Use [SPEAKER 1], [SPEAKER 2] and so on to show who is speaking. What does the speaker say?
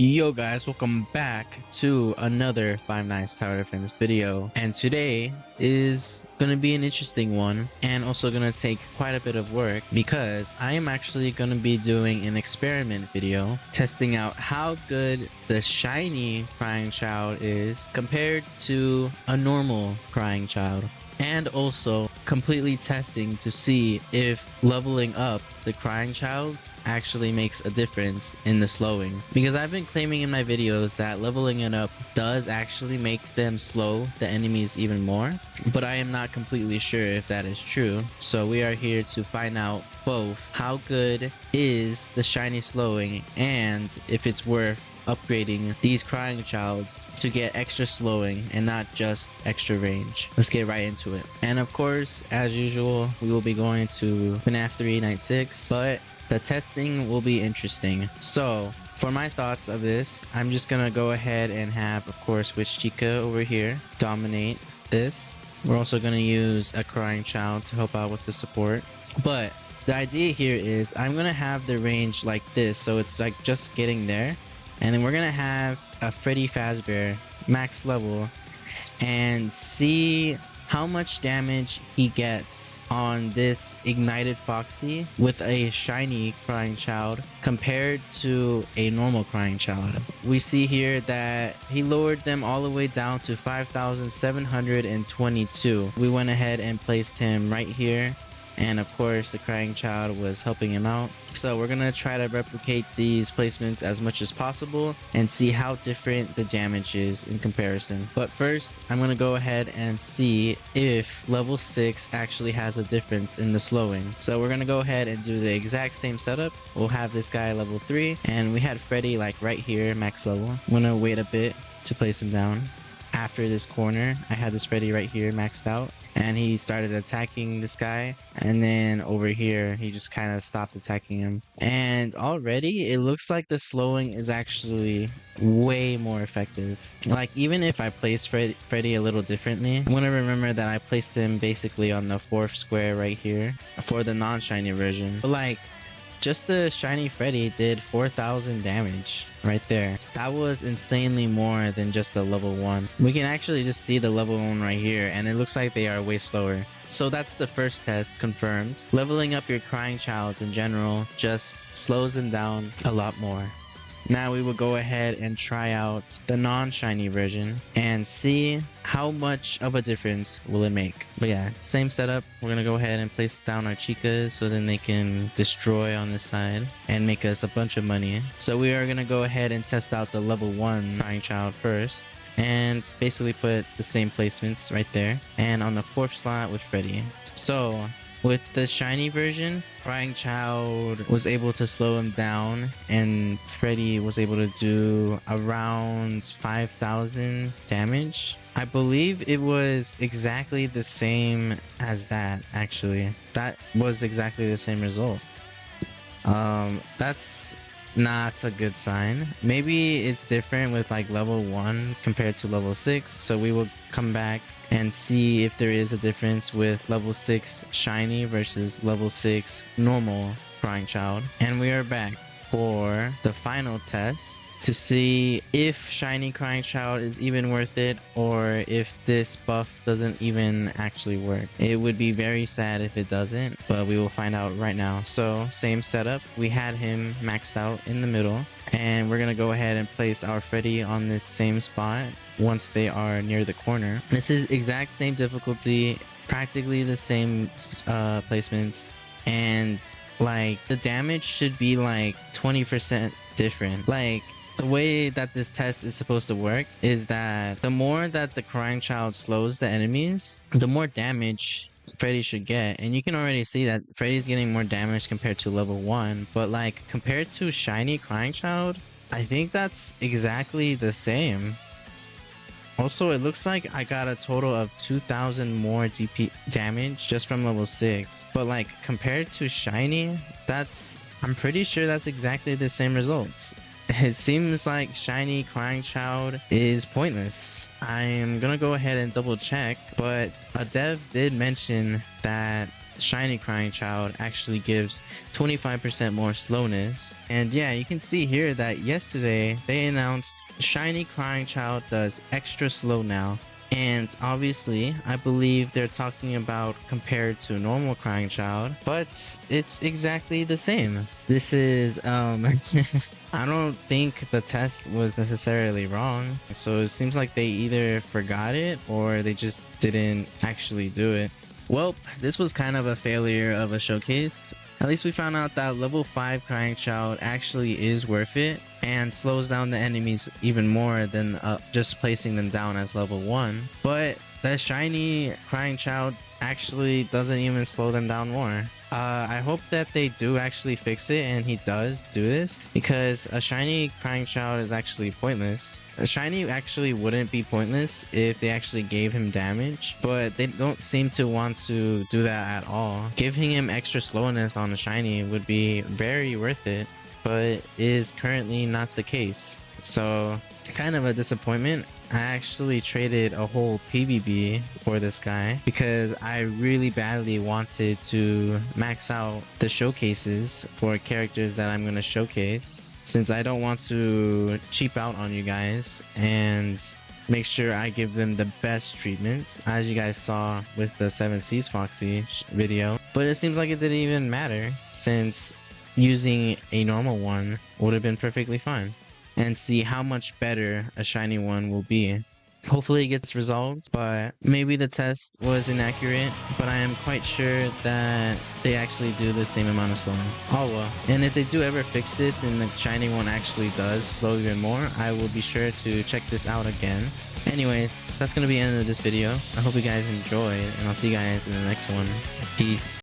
[SPEAKER 1] Yo guys, welcome back to another Five Nights Tower Defense video, and today is gonna be an interesting one and also gonna take quite a bit of work because I am actually gonna be doing an experiment video testing out how good the shiny crying child is compared to a normal crying child, and also completely testing to see if leveling up the crying childs actually makes a difference in the slowing, because I've been claiming in my videos that leveling it up does actually make them slow the enemies even more, but I am not completely sure if that is true. So we are here to find out both how good is the shiny slowing and if it's worth upgrading these crying childs to get extra slowing and not just extra range. Let's get right into it. And of course, as usual, we will be going to FNAF 3 Night 6, but the testing will be interesting. So for my thoughts of this, I'm just gonna go ahead and have, of course, Witch Chica over here dominate this. We're also gonna use a crying child to help out with the support, but the idea here is I'm gonna have the range like this, so it's like just getting there. And then we're gonna have a Freddy Fazbear max level and see how much damage he gets on this ignited Foxy with a shiny crying child compared to a normal crying child. We see here that he lowered them all the way down to 5,722. We went ahead and placed him right here, and of course the crying child was helping him out. So we're gonna try to replicate these placements as much as possible and see how different the damage is in comparison. But first, I'm gonna go ahead and see if level 6 actually has a difference in the slowing. So we're gonna go ahead and do the exact same setup. We'll have this guy level 3, and we had Freddy like right here, max level. I'm gonna wait a bit to place him down. After this corner, I had this Freddy right here maxed out, and he started attacking this guy, and then over here he just kind of stopped attacking him, and already it looks like the slowing is actually way more effective. Like, even if I place Freddy a little differently, I'm gonna remember that I placed him basically on the 4th square right here for the non-shiny version, but like just the shiny Freddy did 4,000 damage right there. That was insanely more than just a level 1. We can actually just see the level 1 right here, and it looks like they are way slower. So that's the first test confirmed. Leveling up your crying childs in general just slows them down a lot more. Now we will go ahead and try out the non-shiny version and see how much of a difference will it make. But yeah, same setup. We're gonna go ahead and place down our chicas so then they can destroy on this side and make us a bunch of money. So we are gonna go ahead and test out the level 1 crying child first, and basically put the same placements right there and on the 4th slot with Freddy. So with the shiny version, crying child was able to slow him down, and Freddy was able to do around 5,000 damage. I believe it was exactly the same as that. Actually, that was exactly the same result. That's not a good sign. Maybe it's different with like level 1 compared to level 6, so we will come back and see if there is a difference with level 6 shiny versus level 6 normal crying child. And we are back for the final test to see if shiny crying child is even worth it, or if this buff doesn't even actually work. It would be very sad if it doesn't, but we will find out right now. So same setup, we had him maxed out in the middle, and we're gonna go ahead and place our Freddy on this same spot once they are near the corner. This is exact same difficulty, practically the same placements, and like the damage should be like 20% different. Like, the way that this test is supposed to work is that the more that the crying child slows the enemies, the more damage Freddy should get. And you can already see that Freddy's getting more damage compared to level 1, but like compared to shiny crying child, I think that's exactly the same. Also, it looks like I got a total of 2,000 more DP damage just from level 6, but like compared to shiny, I'm pretty sure that's exactly the same results. It seems like shiny crying child is pointless. I am gonna go ahead and double check, but a dev did mention that shiny crying child actually gives 25% more slowness. And yeah, you can see here that yesterday they announced shiny crying child does extra slow now. And obviously, I believe they're talking about compared to normal crying child, but it's exactly the same. This is I don't think the test was necessarily wrong. So it seems like they either forgot it or they just didn't actually do it. Well, this was kind of a failure of a showcase. At least we found out that level 5 Crying Child actually is worth it and slows down the enemies even more than just placing them down as level 1. But the shiny Crying Child actually doesn't even slow them down more. I hope that they do actually fix it and he does do this, because a shiny crying child is actually pointless. A shiny actually wouldn't be pointless if they actually gave him damage, but they don't seem to want to do that at all. Giving him extra slowness on a shiny would be very worth it, but is currently not the case. So kind of a disappointment. I actually traded a whole PvB for this guy because I really badly wanted to max out the showcases for characters that I'm going to showcase, since I don't want to cheap out on you guys and make sure I give them the best treatments, as you guys saw with the 7 Seas Foxy video. But it seems like it didn't even matter, since using a normal one would have been perfectly fine. And see how much better a shiny one will be. Hopefully it gets resolved, but maybe the test was inaccurate, but I am quite sure that they actually do the same amount of slowing. Oh well. And if they do ever fix this and the shiny one actually does slow even more, I will be sure to check this out again. Anyways, that's going to be the end of this video. I hope you guys enjoyed, and I'll see you guys in the next one. Peace.